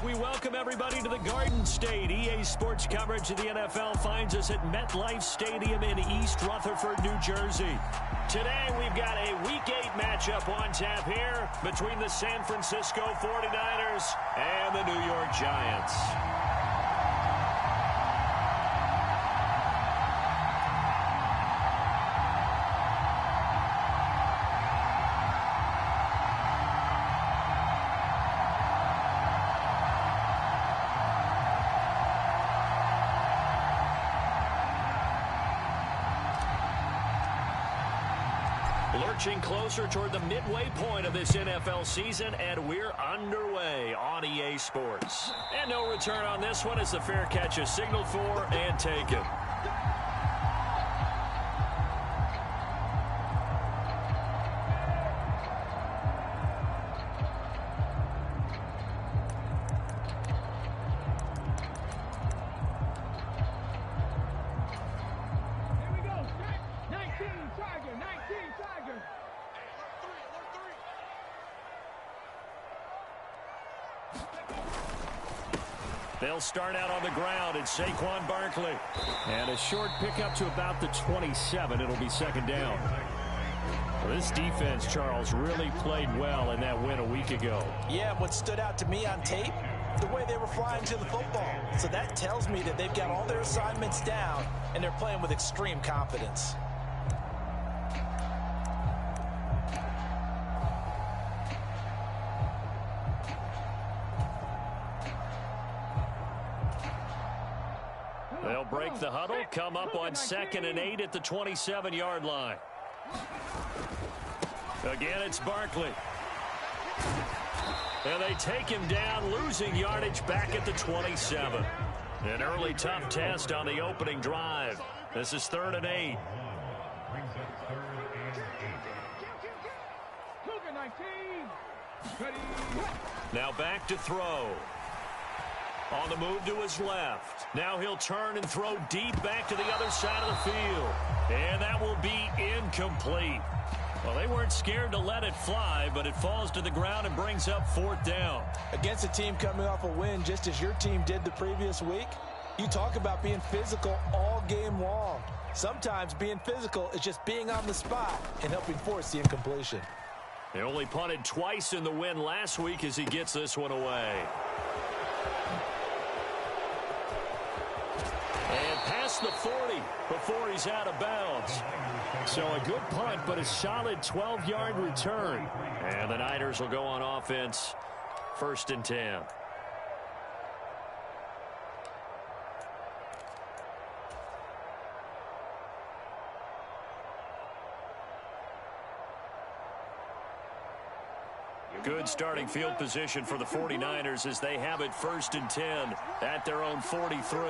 We welcome everybody to the Garden State. EA Sports coverage of the NFL finds us at MetLife Stadium in East Rutherford, New Jersey. Today, we've got a Week 8 matchup on tap here between the San Francisco 49ers and the New York Giants. Lurching closer toward the midway point of this NFL season, and we're underway on EA Sports. And no return on this one as the fair catch is signaled for and taken. They'll start out on the ground. It's Saquon Barkley. And a short pickup to about the 27. It'll be second down. Well, this defense, Charles, really played well in that win a week ago. Yeah, what stood out to me on tape, the way they were flying to the football. So that tells me that they've got all their assignments down, and they're playing with extreme confidence. They'll break the huddle, come up on 2nd and 8 at the 27-yard line. Again, it's Barkley. And they take him down, losing yardage back at the 27. An early tough test on the opening drive. This is 3rd and 8. Now back to throw. On the move to his left. Now he'll turn and throw deep back to the other side of the field. And that will be incomplete. Well, they weren't scared to let it fly, but it falls to the ground and brings up 4th down. Against a team coming off a win just as your team did the previous week, you talk about being physical all game long. Sometimes being physical is just being on the spot and helping force the incompletion. They only punted twice in the win last week as he gets this one away. And past the 40 before he's out of bounds. So a good punt, but a solid 12-yard return. And the Niners will go on offense, 1st and 10. Good starting field position for the 49ers as they have it 1st and 10 at their own 43.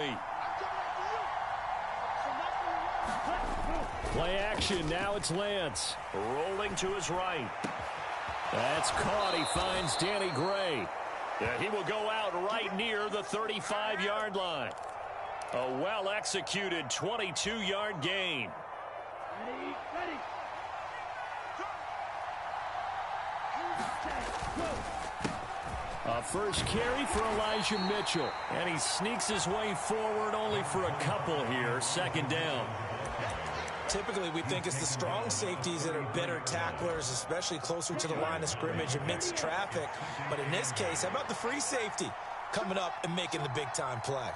Play action. Now it's Lance. Rolling to his right. That's caught. He finds Danny Gray. He will go out right near the 35-yard line. A well-executed 22-yard gain. A first carry for Elijah Mitchell. And he sneaks his way forward only for a couple here. 2nd down. Typically, we think it's the strong safeties that are better tacklers, especially closer to the line of scrimmage amidst traffic. But in this case, how about the free safety coming up and making the big-time play?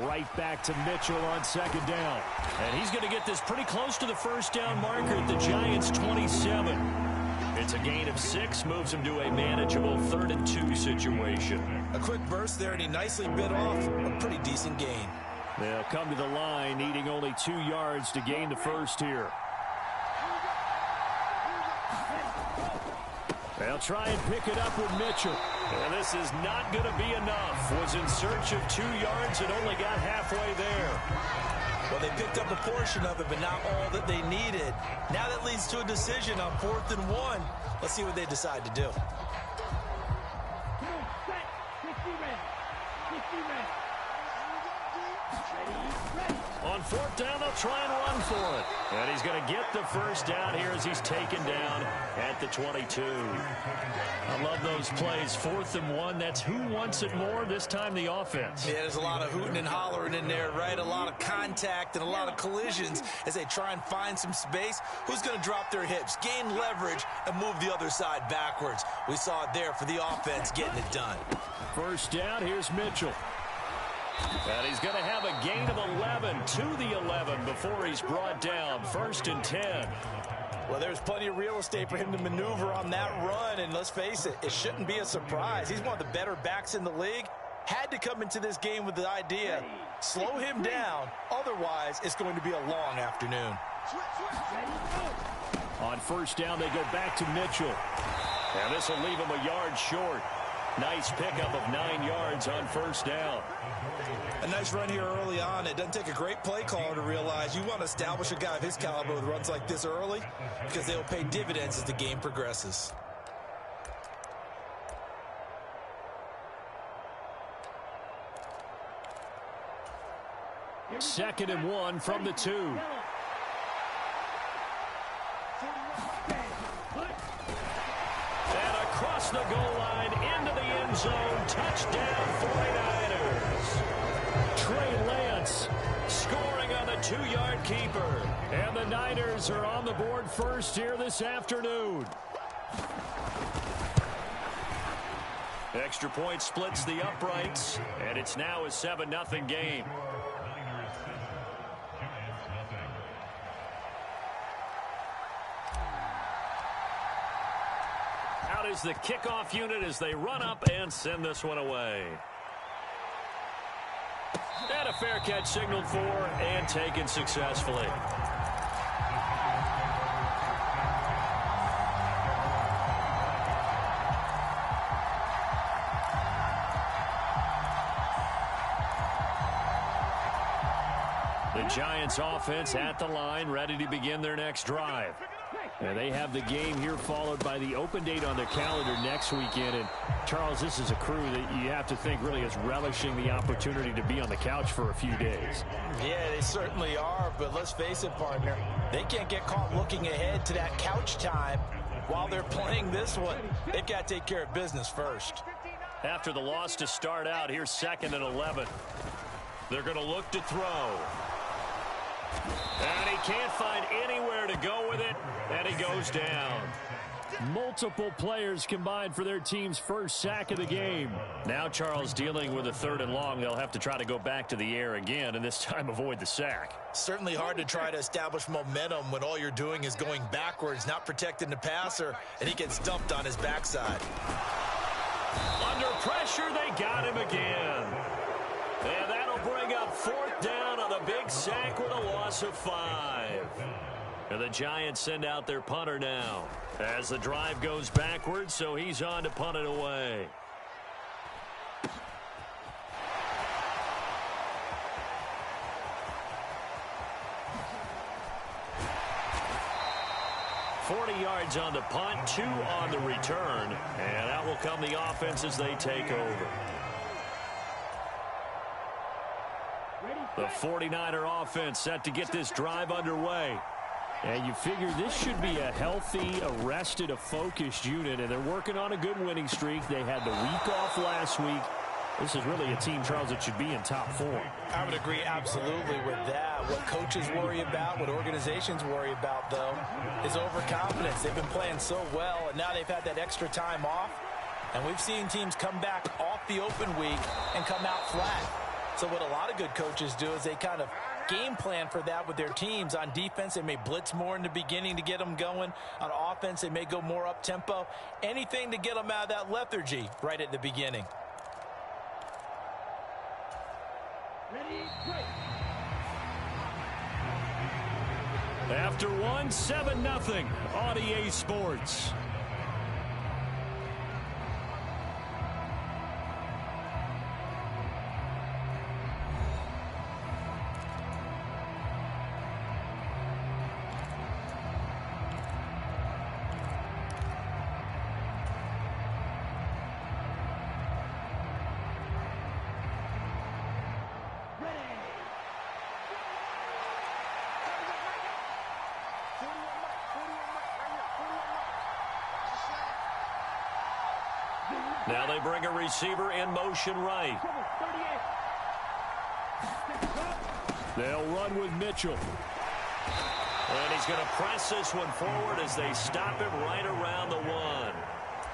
Right back to Mitchell on 2nd down. And he's going to get this pretty close to the 1st down marker at the Giants' 27. It's a gain of 6, moves him to a manageable 3rd and 2 situation. A quick burst there, and he nicely bit off a pretty decent gain. They'll come to the line, needing only 2 yards to gain the 1st here. They'll try and pick it up with Mitchell. And this is not going to be enough. Was in search of 2 yards and only got halfway there. Well, they picked up a portion of it, but not all that they needed. Now that leads to a decision on 4th and 1. Let's see what they decide to do. On fourth down, they'll try and run for it. And he's going to get the first down here as he's taken down at the 22. I love those plays. 4th and 1. That's who wants it more, this time the offense. Yeah, there's a lot of hooting and hollering in there, right? A lot of contact and a lot of collisions as they try and find some space. Who's going to drop their hips, gain leverage, and move the other side backwards? We saw it there for the offense getting it done. First down, here's Mitchell. And he's going to have a gain of 11 to the 11 before he's brought down. 1st and 10. Well, there's plenty of real estate for him to maneuver on that run, and let's face it, it shouldn't be a surprise. He's one of the better backs in the league. Had to come into this game with the idea, slow him down, otherwise it's going to be a long afternoon. On first down, they go back to Mitchell. And this will leave him a yard short. Nice pickup of 9 yards on first down. A nice run here early on. It doesn't take a great play caller to realize you want to establish a guy of his caliber with runs like this early because they'll pay dividends as the game progresses. Second and 1 from the 2. And across the goal line into the end zone. Touchdown 49ers. Trey Lance scoring on the 2-yard keeper. And the Niners are on the board first here this afternoon. Extra point splits the uprights, and it's now a 7-0 game. Out is the kickoff unit as they run up and send this one away. And a fair catch signaled for and taken successfully. The Giants offense at the line, ready to begin their next drive. And they have the game here followed by the open date on their calendar next weekend. And, Charles, this is a crew that you have to think really is relishing the opportunity to be on the couch for a few days. Yeah, they certainly are. But let's face it, partner, they can't get caught looking ahead to that couch time while they're playing this one. They've got to take care of business first. After the loss to start out, here's 2nd and 11. They're going to look to throw. And he can't find anywhere to go with it, and he goes down. Multiple players combined for their team's first sack of the game. Now Charles dealing with a 3rd and long. They'll have to try to go back to the air again, and this time avoid the sack. Certainly hard to try to establish momentum when all you're doing is going backwards, not protecting the passer, and he gets dumped on his backside. Under pressure, they got him again. And that'll bring up 4th down on a big sack with a loss of 5. And the Giants send out their punter now as the drive goes backwards, so he's on to punt it away. $40 yards on the punt, 2 on the return, and out will come the offense as they take over. The 49er offense set to get this drive underway. And you figure this should be a healthy, arrested, a focused unit, and they're working on a good winning streak. They had the week off last week. This is really a team, Charles, that should be in top form. I would agree absolutely with that. What coaches worry about, what organizations worry about, though, is overconfidence. They've been playing so well, and now they've had that extra time off. And we've seen teams come back off the open week and come out flat. So what a lot of good coaches do is they kind of game plan for that with their teams. On defense, they may blitz more in the beginning to get them going. On offense, they may go more up-tempo. Anything to get them out of that lethargy right at the beginning. After one, 7-0 on EA Sports. Now they bring a receiver in motion right. They'll run with Mitchell. And he's going to press this one forward as they stop him right around the 1.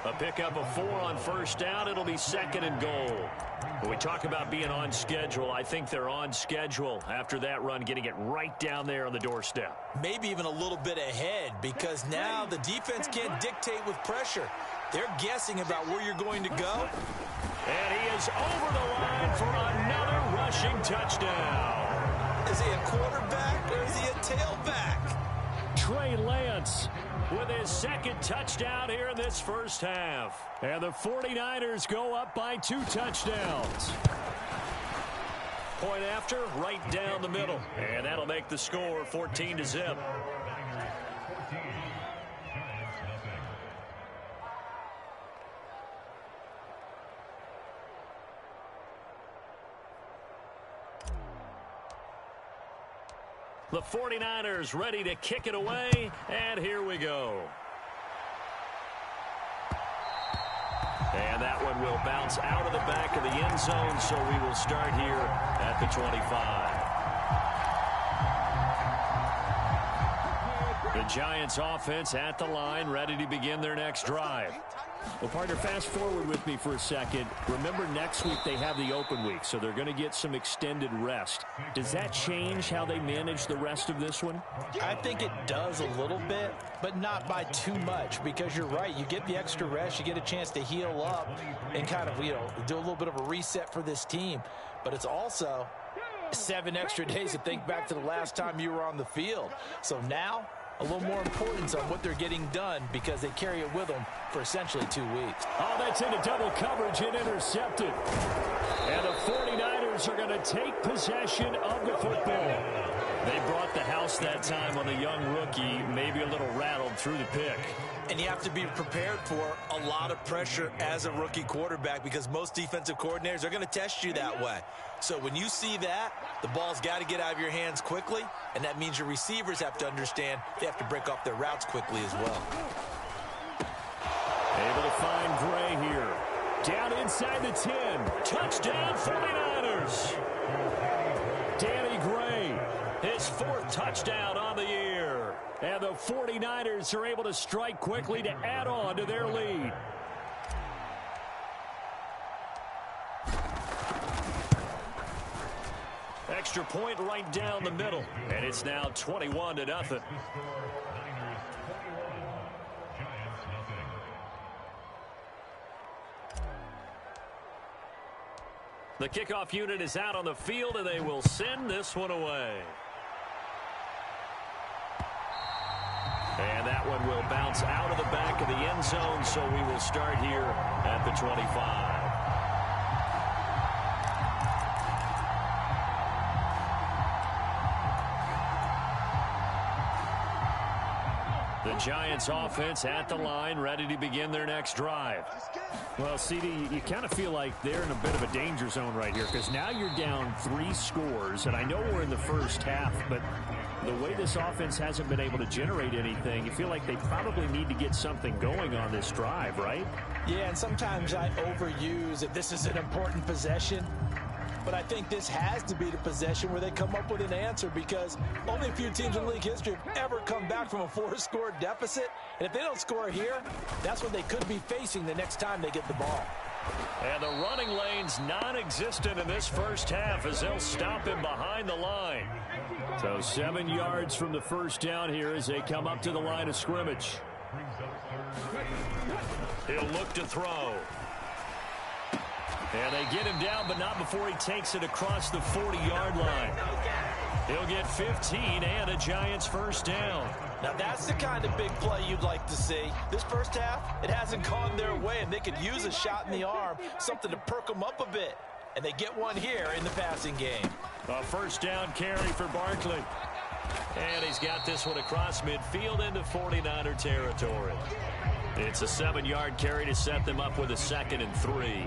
A pickup of 4 on first down. It'll be 2nd and goal. When we talk about being on schedule, I think they're on schedule after that run, getting it right down there on the doorstep. Maybe even a little bit ahead, because now the defense can't dictate with pressure. They're guessing about where you're going to go. And he is over the line for another rushing touchdown. Is he a quarterback or is he a tailback? Trey Lance with his 2nd touchdown here in this first half. And the 49ers go up by 2 touchdowns. Point after, right down the middle. And that'll make the score 14-0. The 49ers ready to kick it away, and here we go. And that one will bounce out of the back of the end zone, so we will start here at the 25. The Giants offense at the line, ready to begin their next drive. Well, partner, fast forward with me for a second. Remember, next week they have the open week, so they're going to get some extended rest. Does that change how they manage the rest of this one? I think it does a little bit, but not by too much, because you're right. You get the extra rest, you get a chance to heal up and kind of, do a little bit of a reset for this team. But it's also 7 extra days to think back to the last time you were on the field. So now, a little more importance on what they're getting done, because they carry it with them for essentially 2 weeks. Oh, that's into double coverage and intercepted. And the 49ers are going to take possession of the football. They brought the house that time on the young rookie, maybe a little rattled through the pick. And you have to be prepared for a lot of pressure as a rookie quarterback, because most defensive coordinators are going to test you that way. So when you see that, the ball's got to get out of your hands quickly, and that means your receivers have to understand they have to break off their routes quickly as well. Able to find Gray here. Down inside the 10. Touchdown 49ers. Danny Gray, his 4th touchdown on the year. And the 49ers are able to strike quickly to add on to their lead. Extra point right down the middle. And it's now 21-0. The kickoff unit is out on the field, and they will send this one away. And that one will bounce out of the back of the end zone, so we will start here at the 25. The Giants offense at the line, ready to begin their next drive. Well, CD, you kind of feel like they're in a bit of a danger zone right here, because now you're down 3 scores, and I know we're in the first half, but the way this offense hasn't been able to generate anything, you feel like they probably need to get something going on this drive, right? Yeah, and sometimes I overuse that this is an important possession. But I think this has to be the possession where they come up with an answer, because only a few teams in league history have ever come back from a 4-score deficit. And if they don't score here, that's what they could be facing the next time they get the ball. And the running lane's non-existent in this first half as they'll stop him behind the line. So 7 yards from the first down here as they come up to the line of scrimmage. He'll look to throw. And they get him down, but not before he takes it across the 40-yard line. He'll get 15 and a Giants first down. Now that's the kind of big play you'd like to see. This first half, it hasn't gone their way, and they could use a shot in the arm, something to perk them up a bit. And they get one here in the passing game. A first down carry for Barkley. And he's got this one across midfield into 49er territory. It's a 7-yard carry to set them up with a 2nd and 3.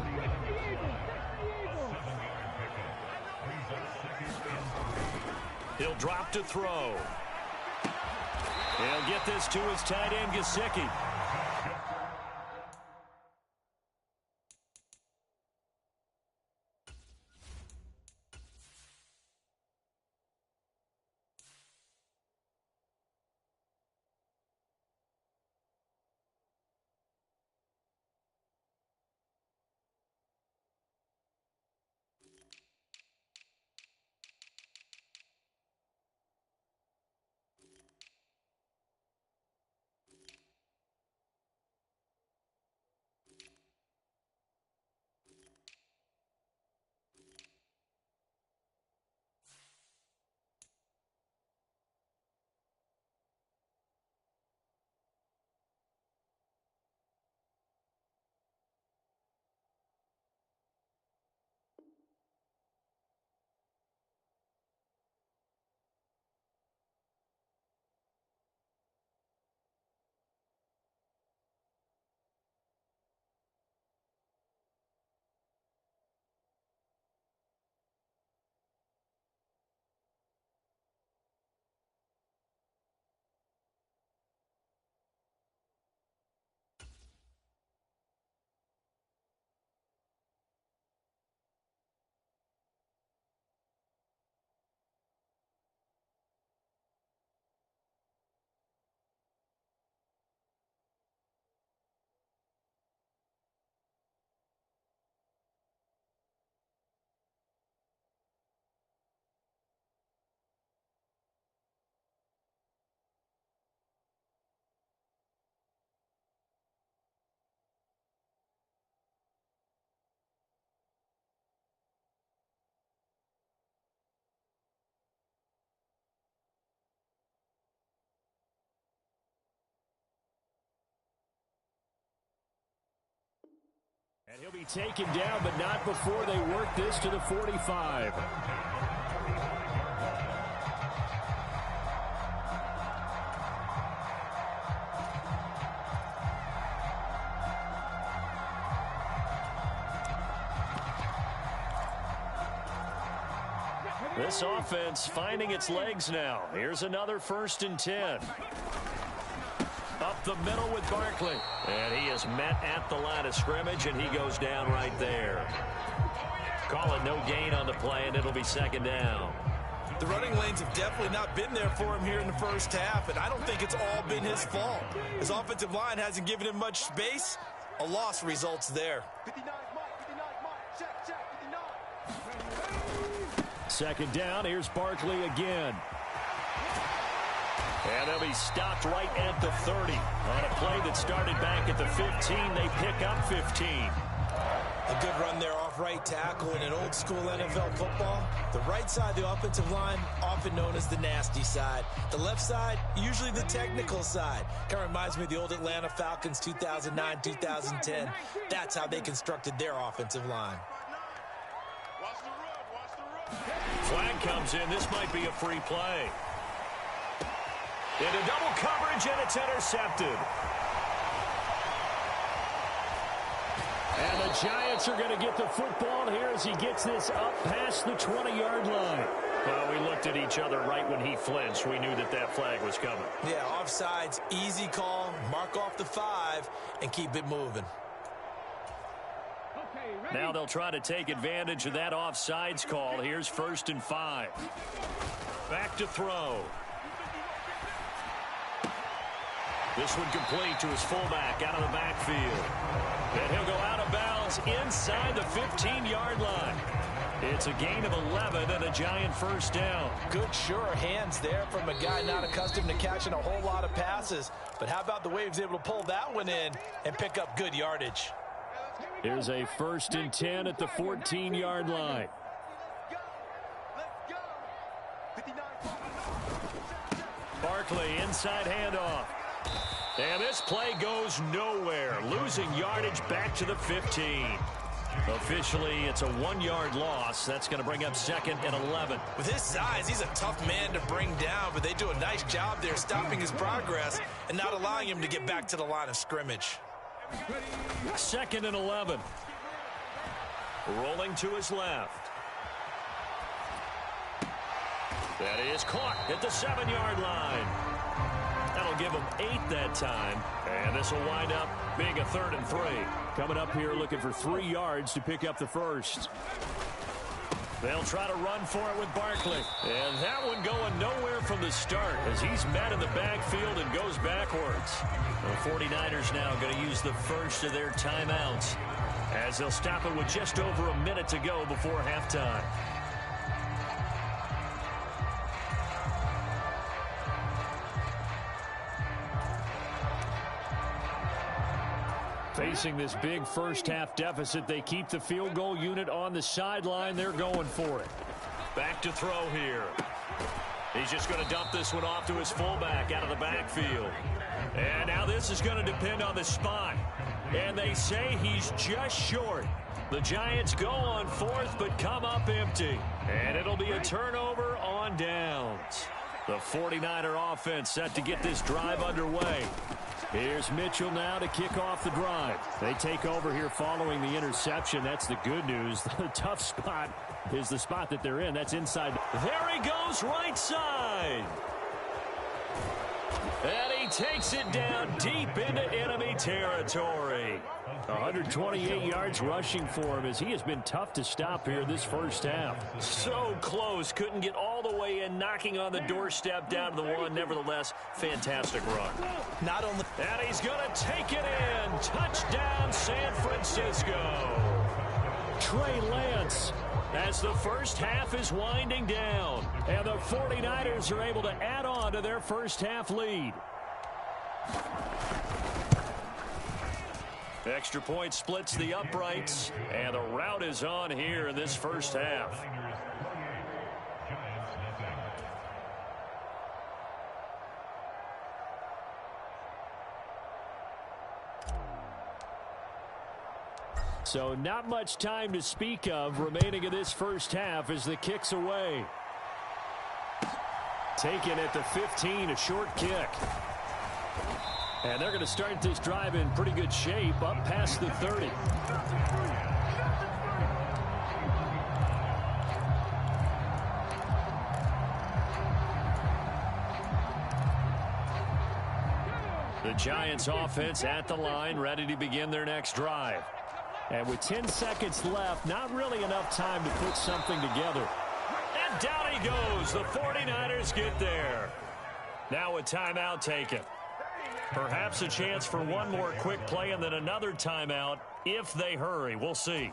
He'll drop to throw. He'll get this to his tight end, Gesicki. He'll be taken down, but not before they work this to the 45. This offense finding its legs now. Here's another 1st and 10. Up the middle with Barkley. And he is met at the line of scrimmage, and he goes down right there. Call it no gain on the play, and it'll be 2nd down. The running lanes have definitely not been there for him here in the first half, and I don't think it's all been his fault. His offensive line hasn't given him much space. A loss results there. 2nd down. Here's Barkley again. And they'll be stopped right at the 30. On a play that started back at the 15, they pick up 15. A good run there off right tackle in an old school NFL football. The right side of the offensive line, often known as the nasty side. The left side, usually the technical side. Kind of reminds me of the old Atlanta Falcons 2009, 2010. That's how they constructed their offensive line. Flag comes in. This might be a free play. Into double coverage, and it's intercepted. And the Giants are going to get the football here as he gets this up past the 20-yard line. Well, we looked at each other right when he flinched. We knew that that flag was coming. Yeah, offsides, easy call. Mark off the 5 and keep it moving. Now they'll try to take advantage of that offsides call. Here's 1st and 5. Back to throw. This one complete to his fullback out of the backfield. And he'll go out of bounds inside the 15-yard line. It's a gain of 11 and a Giant 1st down. Good, sure hands there from a guy not accustomed to catching a whole lot of passes. But how about the way he was able to pull that one in and pick up good yardage? Here's a 1st and 10 at the 14-yard line. Barkley, inside handoff. And this play goes nowhere. Losing yardage back to the 15. Officially, it's a 1-yard loss. That's going to bring up 2nd and 11. With his size, he's a tough man to bring down, but they do a nice job there stopping his progress and not allowing him to get back to the line of scrimmage. 2nd and 11. Rolling to his left. That is caught at the 7-yard line. That'll give him 8 that time. And this will wind up being a 3rd and 3. Coming up here looking for 3 yards to pick up the 1st. They'll try to run for it with Barkley. And that one going nowhere from the start as he's met in the backfield and goes backwards. The 49ers now going to use the first of their timeouts as they'll stop it with just over a minute to go before halftime. Facing this big first-half deficit, they keep the field goal unit on the sideline. They're going for it. Back to throw here. He's just going to dump this one off to his fullback out of the backfield. And now this is going to depend on the spot. And they say he's just short. The Giants go on 4th but come up empty. And it'll be a turnover on downs. The 49er offense set to get this drive underway. Here's Mitchell now to kick off the drive. They take over here following the interception. That's the good news. The tough spot is the spot that they're in. That's inside. There he goes, right side. And he takes it down deep into enemy territory. 128 yards rushing for him as he has been tough to stop here this first half. So close. Couldn't get all the way in, knocking on the doorstep down to the 1. Nevertheless, fantastic run. Not only. And he's going to take it in. Touchdown, San Francisco. Trey Lance as the first half is winding down. And the 49ers are able to add on to their first half lead. Extra point splits the uprights, and the route is on here in this first half. So not much time to speak of remaining in this first half as the kick's away. Taken at the 15, a short kick. And they're going to start this drive in pretty good shape up past the 30. The Giants offense at the line, ready to begin their next drive. And with 10 seconds left, not really enough time to put something together. And down he goes. The 49ers get there. Now a timeout taken. Perhaps a chance for one more quick play and then another timeout if they hurry. We'll see.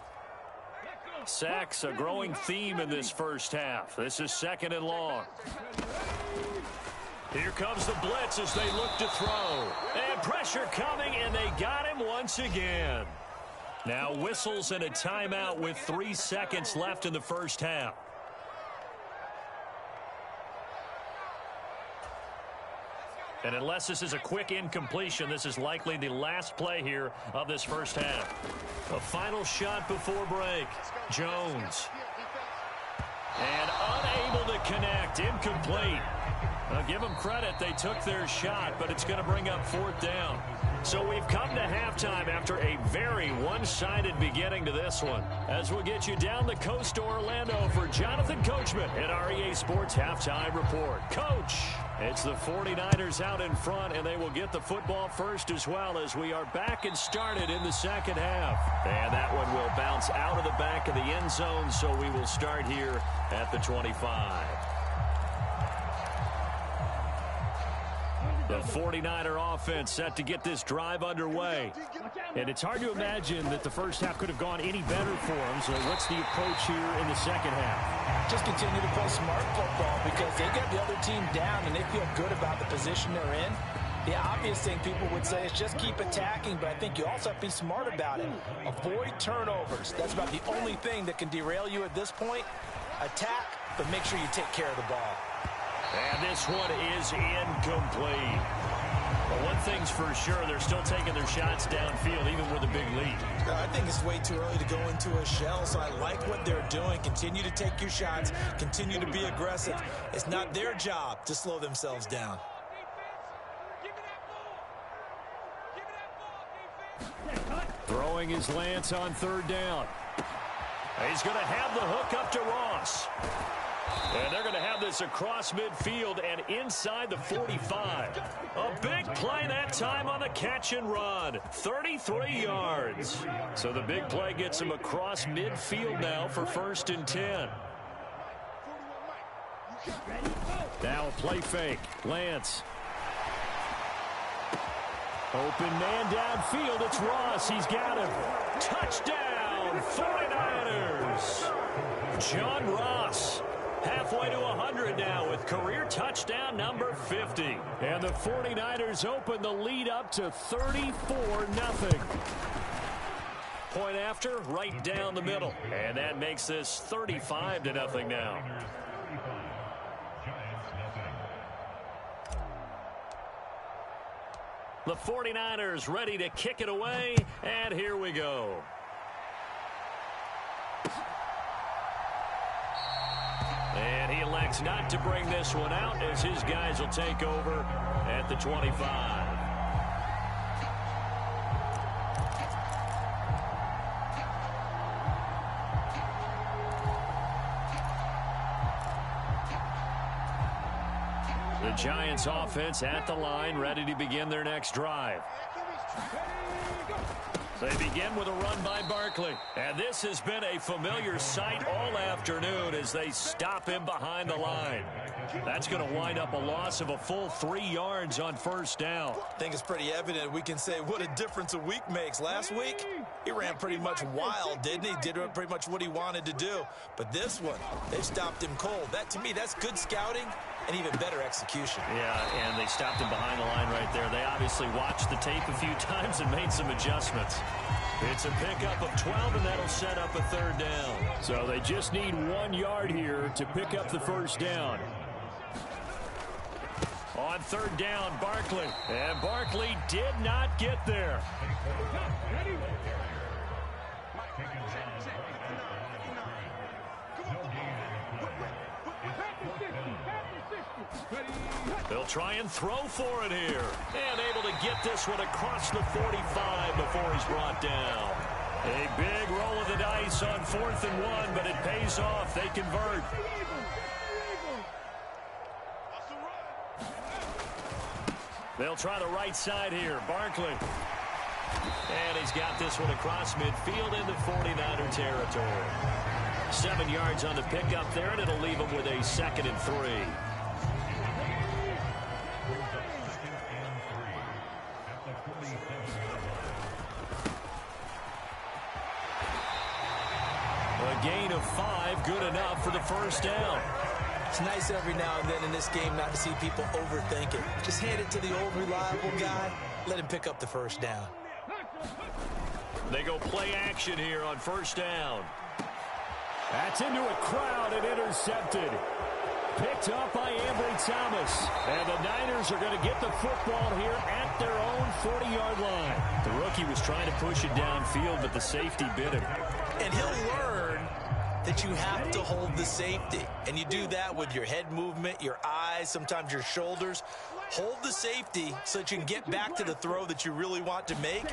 Sacks, a growing theme in this first half. This is 2nd and long. Here comes the blitz as they look to throw. And pressure coming, and they got him once again. Now whistles and a timeout with 3 seconds left in the first half. And unless this is a quick incompletion, this is likely the last play here of this first half. A final shot before break. Jones. And unable to connect. Incomplete. I'll give them credit. They took their shot, but it's going to bring up 4th down. So we've come to halftime after a very one-sided beginning to this one. As we'll get you down the coast to Orlando for Jonathan Coachman at our EA Sports Halftime Report. Coach, it's the 49ers out in front, and they will get the football first as well as we are back and started in the second half. And that one will bounce out of the back of the end zone, so we will start here at the 25. The 49er offense set to get this drive underway. And it's hard to imagine that the first half could have gone any better for them. So what's the approach here in the second half? Just continue to play smart football because they got the other team down and they feel good about the position they're in. The obvious thing people would say is just keep attacking, but I think you also have to be smart about it. Avoid turnovers. That's about the only thing that can derail you at this point. Attack, but make sure you take care of the ball. And this one is incomplete. But one thing's for sure, they're still taking their shots downfield, even with a big lead. I think it's way too early to go into a shell, so I like what they're doing. Continue to take your shots. Continue to be aggressive. It's not their job to slow themselves down. Throwing his Lance on 3rd down. He's going to have the hook up to Ross. And they're going to have this across midfield and inside the 45. A big play that time on the catch and run. 33 yards. So the big play gets him across midfield now for 1st and 10. Now a play fake. Lance. Open man downfield. It's Ross. He's got him. Touchdown, 49ers. John Ross. Halfway to 100 now with career touchdown number 50. And the 49ers open the lead up to 34-0. Point after, right down the middle. And that makes this 35-0 now. The 49ers ready to kick it away, and here we go. And he elects not to bring this one out as his guys will take over at the 25. The Giants offense at the line, ready to begin their next drive. They begin with a run by Barkley. And this has been a familiar sight all afternoon as they stop him behind the line. That's going to wind up a loss of a full 3 yards on 1st down. I think it's pretty evident. We can say what a difference a week makes. Last week, he ran pretty much wild, didn't he? Did pretty much what he wanted to do. But this one, they stopped him cold. That, to me, that's good scouting and even better execution. Yeah, and they stopped him behind the line right there. They obviously watched the tape a few times and made some adjustments. It's a pickup of 12, and that'll set up a 3rd down. So they just need 1 yard here to pick up the 1st down. On 3rd down, Barkley. And Barkley did not get there. They'll try and throw for it here. And able to get this one across the 45 before he's brought down. A big roll of the dice on 4th and 1, but it pays off. They convert. They'll try the right side here. Barkley. And he's got this one across midfield into 49er territory. 7 yards on the pickup there, and it'll leave him with a 2nd and 3. A gain of 5, good enough for the first down. It's nice every now and then in this game not to see people overthink it. Just hand it to the old reliable guy. Let him pick up the first down. They go play action here on 1st down. That's into a crowd and intercepted. Picked up by Ambry Thomas. And the Niners are going to get the football here at their own 40-yard line. The rookie was trying to push it downfield, but the safety bit him. And he'll learn that you have to hold the safety. And you do that with your head movement, your eyes, sometimes your shoulders. Hold the safety so that you can get back to the throw that you really want to make.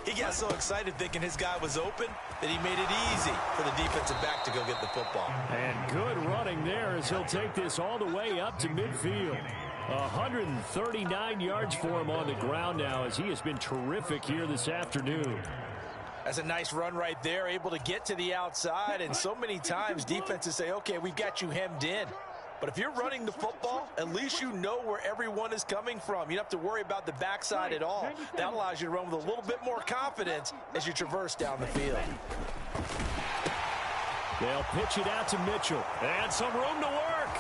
He got so excited thinking his guy was open that he made it easy for the defensive back to go get the football. And good running there as he'll take this all the way up to midfield. 139 yards for him on the ground now as he has been terrific here this afternoon. That's a nice run right there, able to get to the outside. And so many times defenses say, okay, we've got you hemmed in. But if you're running the football, at least you know where everyone is coming from. You don't have to worry about the backside at all. That allows you to run with a little bit more confidence as you traverse down the field. They'll pitch it out to Mitchell. And some room to work.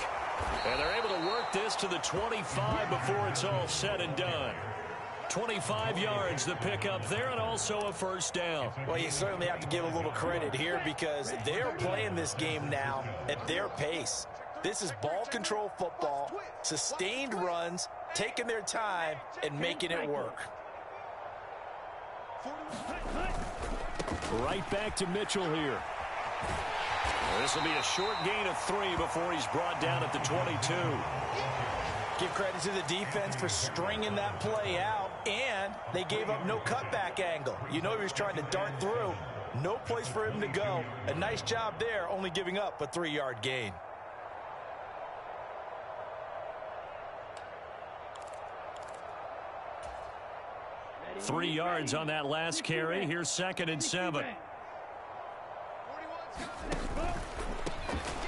And they're able to work this to the 25 before it's all said and done. 25 yards the pickup there, and also a first down. Well, you certainly have to give a little credit here because they're playing this game now at their pace. This is ball control football, sustained runs, taking their time, and making it work. Right back to Mitchell here. This will be a short gain of 3 before he's brought down at the 22. Give credit to the defense for stringing that play out, and they gave up no cutback angle. You know he was trying to dart through. No place for him to go. A nice job there, only giving up a 3-yard gain. Three yards on that last carry. Here's 2nd and 7.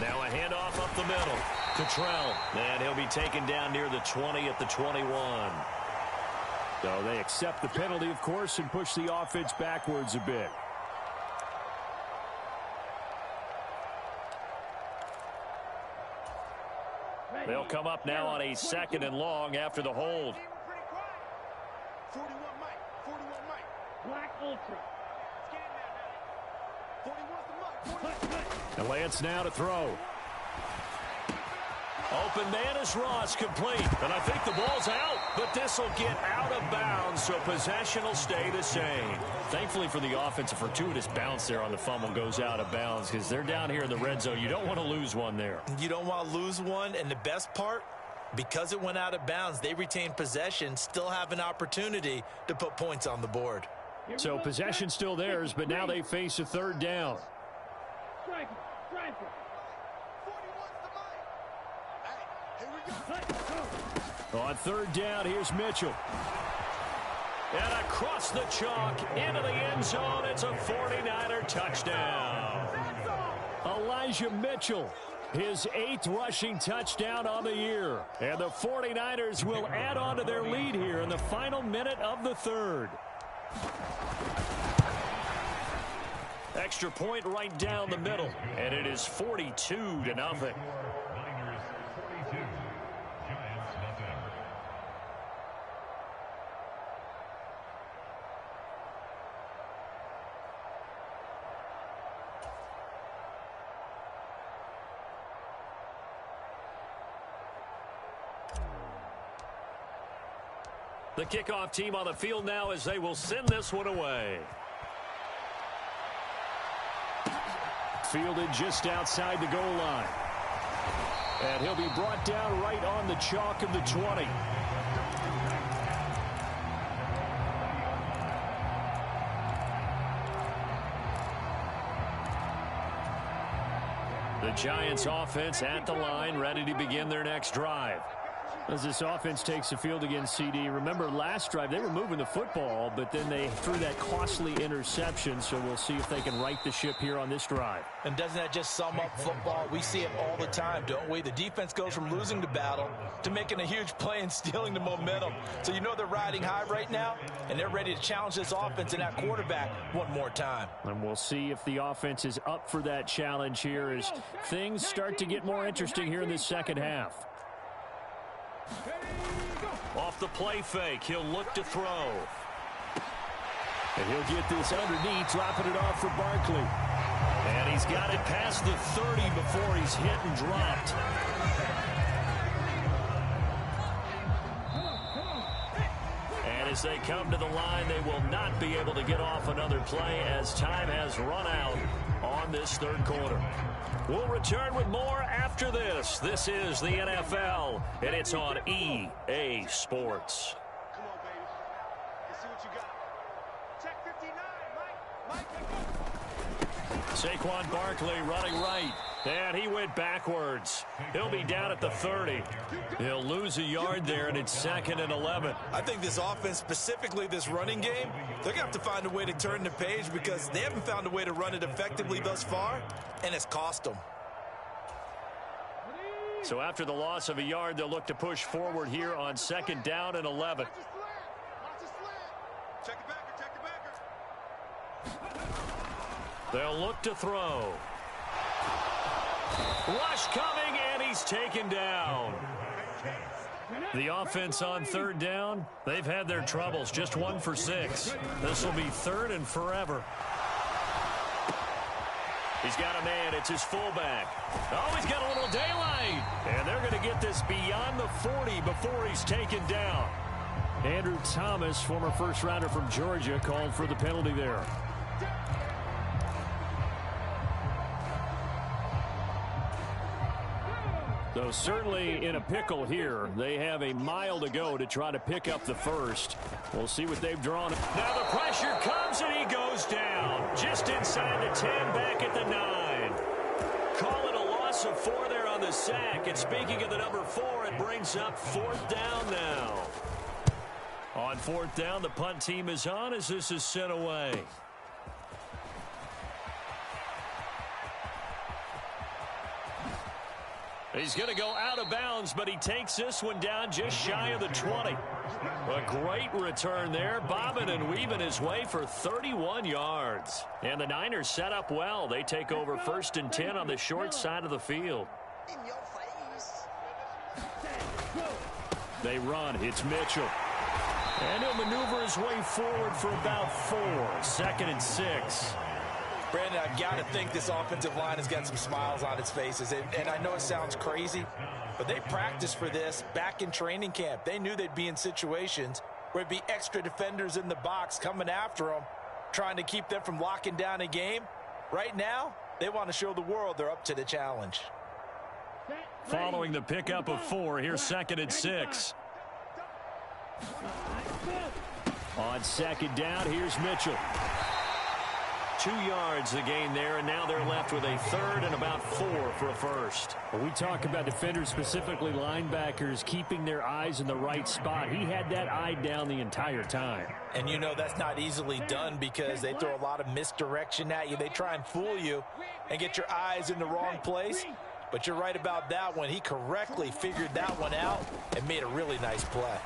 Now a handoff up the middle. Cottrell. And he'll be taken down near the 20 at the 21. So they accept the penalty, of course, and push the offense backwards a bit. They'll come up now on a 2nd and long after the hold. And Lance now to throw. Open man is Ross, complete. And I think the ball's out, but this will get out of bounds, so possession will stay the same. Thankfully for the offense, a fortuitous bounce there on the fumble goes out of bounds because they're down here in the red zone. You don't want to lose one there. You don't want to lose one, and the best part, because it went out of bounds, they retain possession, still have an opportunity to put points on the board. So possession still theirs, but now they face a 3rd down. On 3rd down, here's Mitchell. And across the chalk, into the end zone, it's a 49er touchdown. Elijah Mitchell, his 8th rushing touchdown on the year. And the 49ers will add on to their lead here in the final minute of the 3rd. Extra point right down the middle, and it is 42-0. The kickoff team on the field now as they will send this one away. Fielded just outside the goal line. And he'll be brought down right on the chalk of the 20. The Giants offense at the line, ready to begin their next drive. As this offense takes the field against CD, remember last drive they were moving the football, but then they threw that costly interception, so we'll see if they can right the ship here on this drive. And doesn't that just sum up football? We see it all the time, don't we? The defense goes from losing the battle to making a huge play and stealing the momentum. So you know they're riding high right now, and they're ready to challenge this offense and that quarterback one more time. And we'll see if the offense is up for that challenge here as things start to get more interesting here in this second half. Off the play fake, he'll look to throw. And he'll get this underneath, dropping it off for Barkley. And he's got it past the 30 before he's hit and dropped. And as they come to the line, they will not be able to get off another play as time has run out on this third quarter. We'll return with more after this. This is the NFL, and it's on EA Sports. Come on, baby. Let's see what you got. Check 59, Mike. Saquon Barkley running right. And he went backwards. He'll be down at the 30. He'll lose a yard there, and it's 2nd and 11. I think this offense, specifically this running game, they're going to have to find a way to turn the page because they haven't found a way to run it effectively thus far, and it's cost them. So after the loss of a yard, they'll look to push forward here on 2nd down and 11. Check the backer, check the backer. They'll look to throw. Rush coming, and he's taken down. The offense on 3rd down, they've had their troubles, just 1 for 6. This will be 3rd and forever. He's got a man, it's his fullback. Oh, he's got a little daylight. And they're going to get this beyond the 40 before he's taken down. Andrew Thomas, former first-rounder from Georgia, called for the penalty there. So certainly in a pickle here. They have a mile to go to try to pick up the first. We'll see what they've drawn. Now the pressure comes, and he goes down. Just inside the 10, back at the 9. Call it a loss of 4 there on the sack. And speaking of the number 4, it brings up 4th down now. On 4th down, the punt team is on as this is sent away. He's going to go out of bounds, but he takes this one down just shy of the 20. A great return there, bobbing and weaving his way for 31 yards. And the Niners set up well. They take over 1st and 10 on the short side of the field. In your face. They run. It's Mitchell. And he'll maneuver his way forward for about 4. 2nd and 6. Brandon, I've got to think this offensive line has got some smiles on its faces. And I know it sounds crazy, but they practiced for this back in training camp. They knew they'd be in situations where it'd be extra defenders in the box coming after them, trying to keep them from locking down a game. Right now, they want to show the world they're up to the challenge. Following the pickup of 4, here's 2nd and 6. On 2nd down, here's Mitchell. 2 yards the gain there, and now they're left with a 3rd and about 4 for a first. When we talk about defenders, specifically linebackers, keeping their eyes in the right spot. He had that eye down the entire time. And you know that's not easily done because they throw a lot of misdirection at you. They try and fool you and get your eyes in the wrong place. But you're right about that one. He correctly figured that one out and made a really nice play.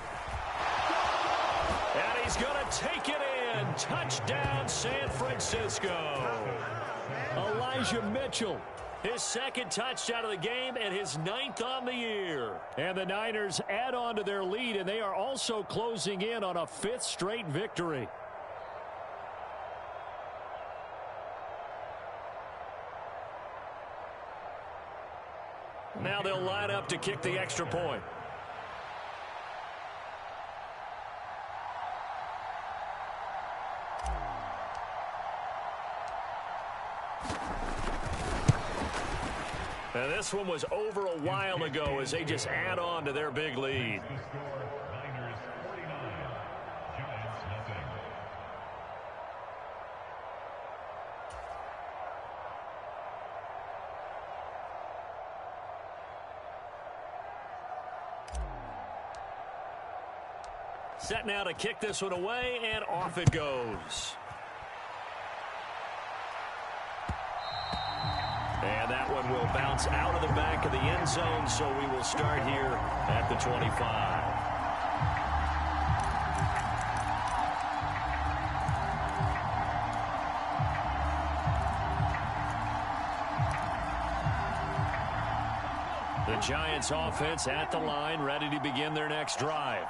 And he's going to take it in. Touchdown, San Francisco. Elijah Mitchell. His 2nd touchdown of the game and his 9th on the year. And the Niners add on to their lead, and they are also closing in on a 5th straight victory. Now they'll line up to kick the extra point. And this one was over a while ago as they just add on to their big lead. Set now to kick this one away, and off it goes. And that one will bounce out of the back of the end zone, so we will start here at the 25. The Giants offense at the line, ready to begin their next drive.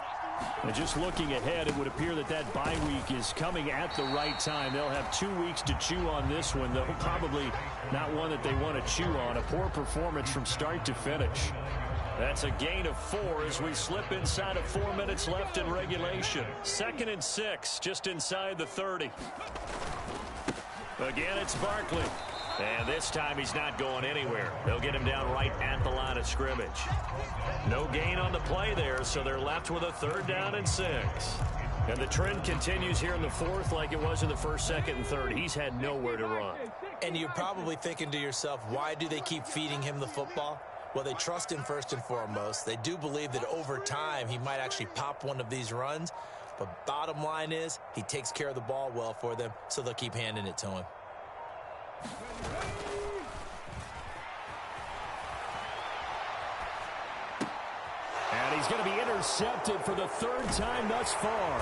And just looking ahead, it would appear that that bye week is coming at the right time. They'll have 2 weeks to chew on this one, though probably not one that they want to chew on. A poor performance from start to finish. That's a gain of 4 as we slip inside of 4 minutes left in regulation. 2nd and 6, just inside the 30. Again, it's Barkley. And this time he's not going anywhere. They'll get him down right at the line of scrimmage. No gain on the play there, so they're left with a 3rd down and 6. And the trend continues here in the 4th like it was in the 1st, 2nd, and 3rd. He's had nowhere to run. And you're probably thinking to yourself, why do they keep feeding him the football? Well, they trust him first and foremost. They do believe that over time he might actually pop one of these runs. But bottom line is he takes care of the ball well for them, so they'll keep handing it to him. And he's going to be intercepted for the 3rd time thus far.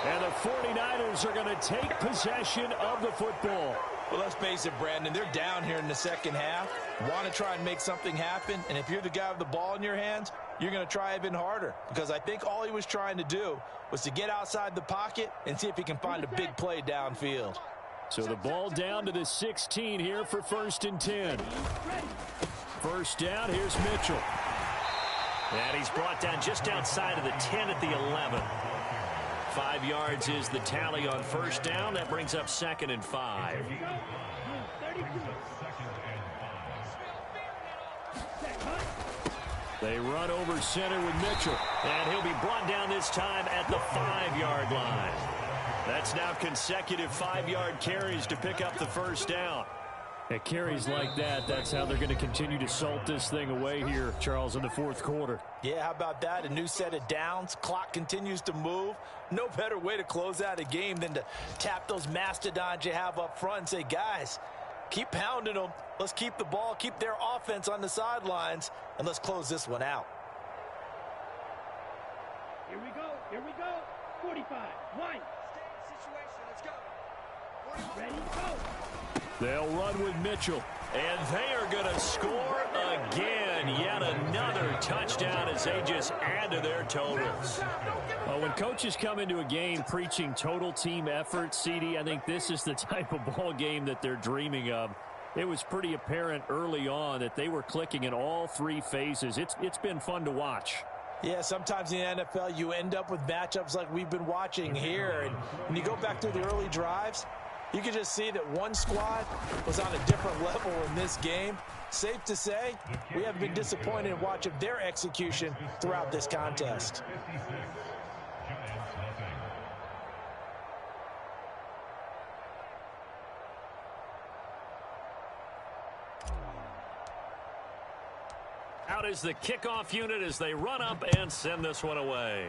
And the 49ers are going to take possession of the football. Well, let's face it, Brandon, they're down here in the second half. Want to try and make something happen. And if you're the guy with the ball in your hands, you're going to try even harder. Because I think all he was trying to do was to get outside the pocket and see if he can find a big play downfield. So the ball down to the 16 here for 1st and 10. First down, here's Mitchell. And he's brought down just outside of the 10 at the 11. 5 yards is the tally on 1st down. That brings up 2nd and 5. They run over center with Mitchell. And he'll be brought down this time at the 5-yard line. That's now consecutive 5-yard carries to pick up the 1st down. At carries like that, that's how they're going to continue to salt this thing away here, Charles, in the 4th quarter. Yeah, how about that? A new set of downs. Clock continues to move. No better way to close out a game than to tap those mastodons you have up front and say, guys, keep pounding them. Let's keep the ball, keep their offense on the sidelines, and let's close this one out. Here we go. Here we go. 45. 1. Ready, go. They'll run with Mitchell. And they are going to score again. Yet another touchdown as they just add to their totals. When coaches come into a game preaching total team effort, CD, I think this is the type of ball game that they're dreaming of. It was pretty apparent early on that they were clicking in all 3 phases. It's been fun to watch. Yeah, sometimes in the NFL you end up with matchups like we've been watching here. And when you go back through the early drives, you can just see that one squad was on a different level in this game. Safe to say, we have been disappointed in watching their execution throughout this contest. Out is the kickoff unit as they run up and send this one away.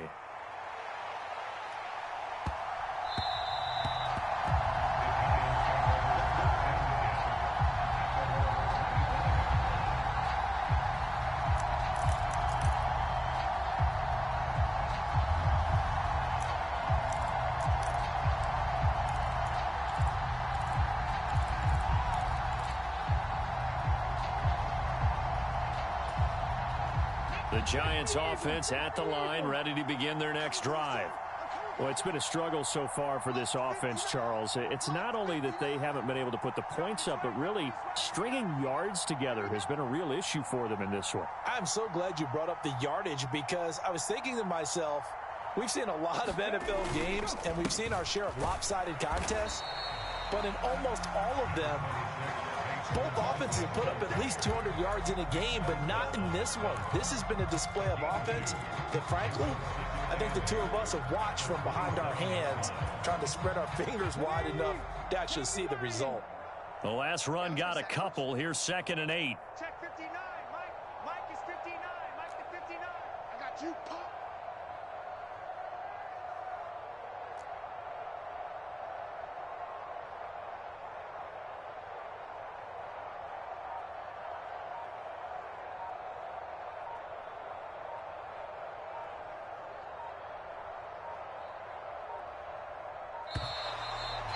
The Giants offense at the line, ready to begin their next drive. Well, it's been a struggle so far for this offense, Charles. It's not only that they haven't been able to put the points up, but really stringing yards together has been a real issue for them in this one. I'm so glad you brought up the yardage because I was thinking to myself, we've seen a lot of NFL games and we've seen our share of lopsided contests, but in almost all of them, Both offenses have put up at least 200 yards in a game, but not in this one. This has been a display of offense that, frankly, I think the two of us have watched from behind our hands, trying to spread our fingers wide enough to actually see the result. The last run got a couple. Here's 2nd and 8. Check 59, Mike. Mike is 59. Mike is 59. I got you, Pop.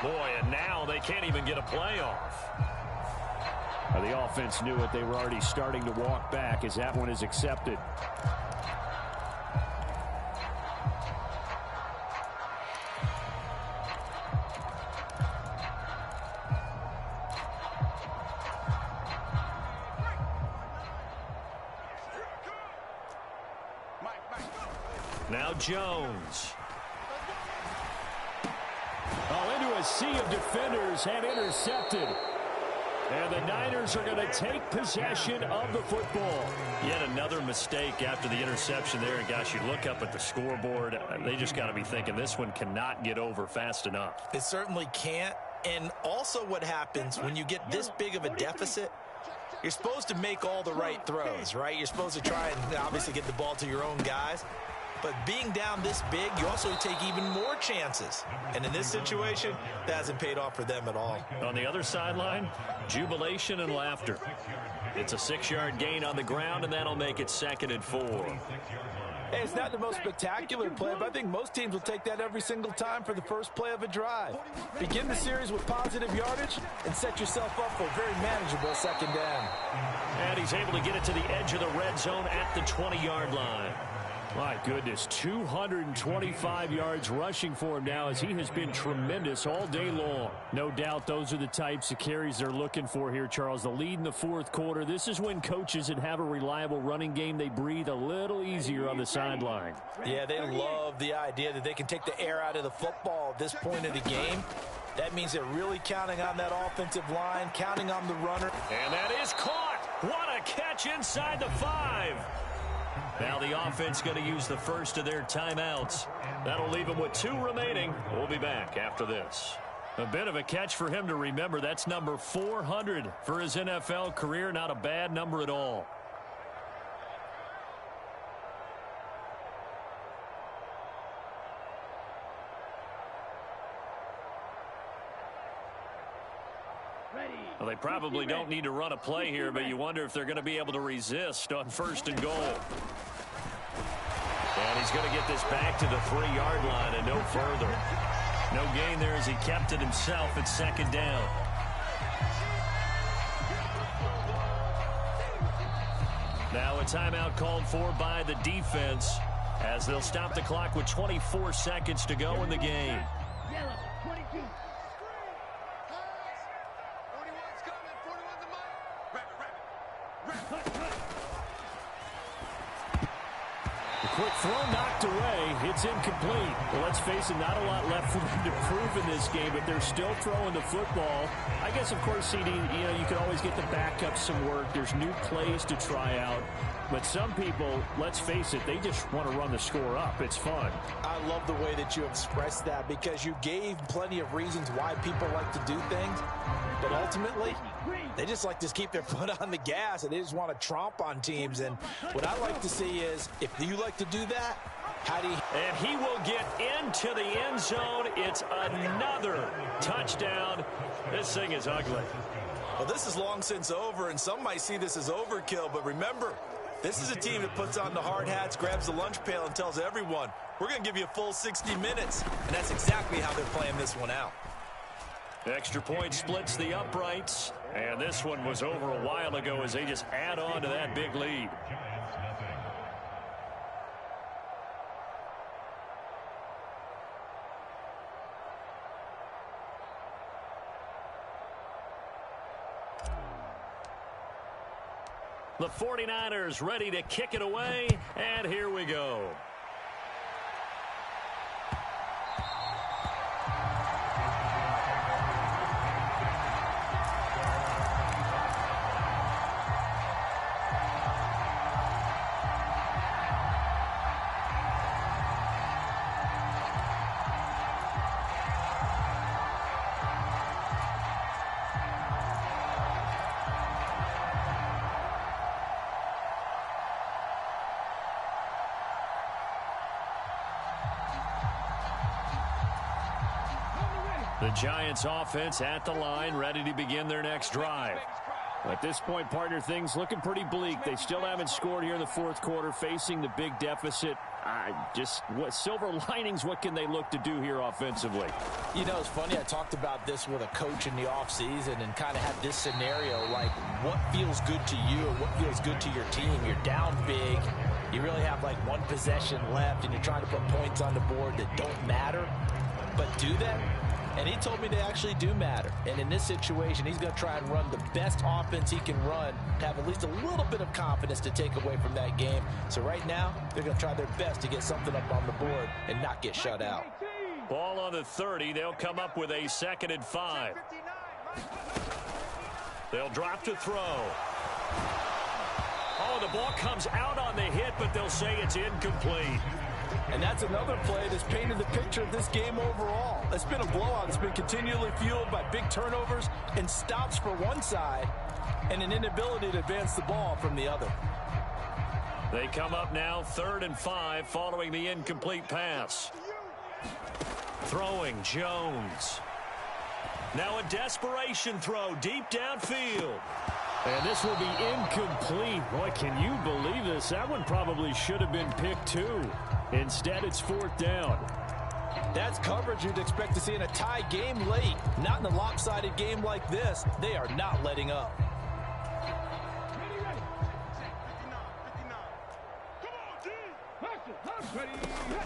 Boy, and now they can't even get a playoff. The offense knew it. They were already starting to walk back as that one is accepted. Now Jones. Into a sea of defenders and intercepted. And the Niners are going to take possession of the football. Yet another mistake after the interception there. And gosh, you look up at the scoreboard. They just got to be thinking this one cannot get over fast enough. It certainly can't. And also what happens when you get this big of a deficit, you're supposed to make all the right throws, right? You're supposed to try and obviously get the ball to your own guys. But being down this big, you also take even more chances. And in this situation, that hasn't paid off for them at all. On the other sideline, jubilation and laughter. It's a 6-yard gain on the ground, and that'll make it 2nd and 4. Hey, it's not the most spectacular play, but I think most teams will take that every single time for the first play of a drive. Begin the series with positive yardage and set yourself up for a very manageable 2nd down. And he's able to get it to the edge of the red zone at the 20-yard line. My goodness, 225 yards rushing for him now as he has been tremendous all day long. No doubt those are the types of carries they're looking for here, Charles. The lead in the 4th quarter. This is when coaches that have a reliable running game, they breathe a little easier on the sideline. Yeah, they love the idea that they can take the air out of the football at this point of the game. That means they're really counting on that offensive line, counting on the runner. And that is caught. What a catch inside the 5. Now the offense going to use the first of their timeouts. That'll leave them with 2 remaining. We'll be back after this. A bit of a catch for him to remember. That's number 400 for his NFL career. Not a bad number at all. Well, they probably don't need to run a play here, but you wonder if they're going to be able to resist on 1st and goal. And he's going to get this back to the 3-yard line and no further. No gain there as he kept it himself at 2nd down. Now a timeout called for by the defense as they'll stop the clock with 24 seconds to go in the game. Yellow, 22. Quick throw knocked away. It's incomplete. Well, let's face it, not a lot left for them to prove in this game, but they're still throwing the football. I guess, of course, CD, you can always get the backup some work. There's new plays to try out. But some people, let's face it, they just want to run the score up. It's fun. I love the way that you expressed that because you gave plenty of reasons why people like to do things. But ultimately, they just like to keep their foot on the gas and they just want to tromp on teams. And what I like to see is, if you like to do that, how do you... And he will get into the end zone. It's another touchdown. This thing is ugly. Well, this is long since over, and some might see this as overkill. But remember, this is a team that puts on the hard hats, grabs the lunch pail, and tells everyone, we're going to give you a full 60 minutes. And that's exactly how they're playing this one out. Extra point splits the uprights. And this one was over a while ago as they just add on to that big lead. The 49ers ready to kick it away, and here we go. The Giants offense at the line, ready to begin their next drive. At this point, partner, things looking pretty bleak. They still haven't scored here in the fourth quarter, facing the big deficit. What silver linings, what can they look to do here offensively? You know, it's funny. I talked about this with a coach in the offseason and kind of had this scenario, like what feels good to you and what feels good to your team. You're down big. You really have like one possession left, and you're trying to put points on the board that don't matter. But do they? And he told me they actually do matter. And in this situation, he's going to try and run the best offense he can run to have at least a little bit of confidence to take away from that game. So right now, they're going to try their best to get something up on the board and not get shut out. Ball on the 30. They'll come up with a 2nd and 5. They'll drop to throw. Oh, the ball comes out on the hit, but they'll say it's incomplete. And that's another play that's painted the picture of this game overall. It's been a blowout. It's been continually fueled by big turnovers and stops for one side and an inability to advance the ball from the other. They come up now 3rd and 5 following the incomplete pass. Throwing Jones. Now a desperation throw deep downfield. And this will be incomplete. Boy, can you believe this? That one probably should have been picked too. Instead, it's 4th down. That's coverage you'd expect to see in a tie game late. Not in a lopsided game like this. They are not letting up.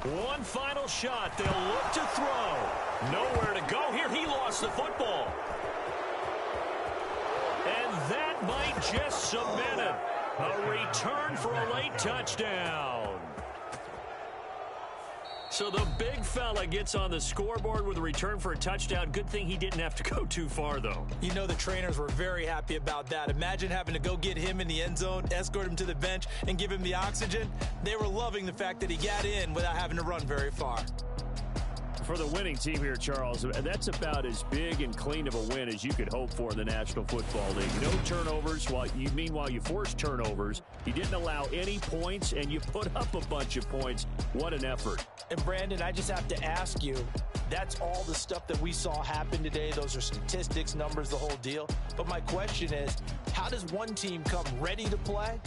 One final shot. They'll look to throw. Nowhere to go here. He lost the football. And that might just cement it. A return for a late touchdown. So the big fella gets on the scoreboard with a return for a touchdown. Good thing he didn't have to go too far, though. You know the trainers were very happy about that. Imagine having to go get him in the end zone, escort him to the bench, and give him the oxygen. They were loving the fact that he got in without having to run very far. For the winning team here, Charles, that's about as big and clean of a win as you could hope for in the National Football League. No turnovers. Meanwhile, you forced turnovers. You didn't allow any points, and you put up a bunch of points. What an effort. And, Brandon, I just have to ask you, that's all the stuff that we saw happen today. Those are statistics, numbers, the whole deal. But my question is, how does one team come ready to play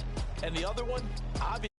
and the other one, obviously,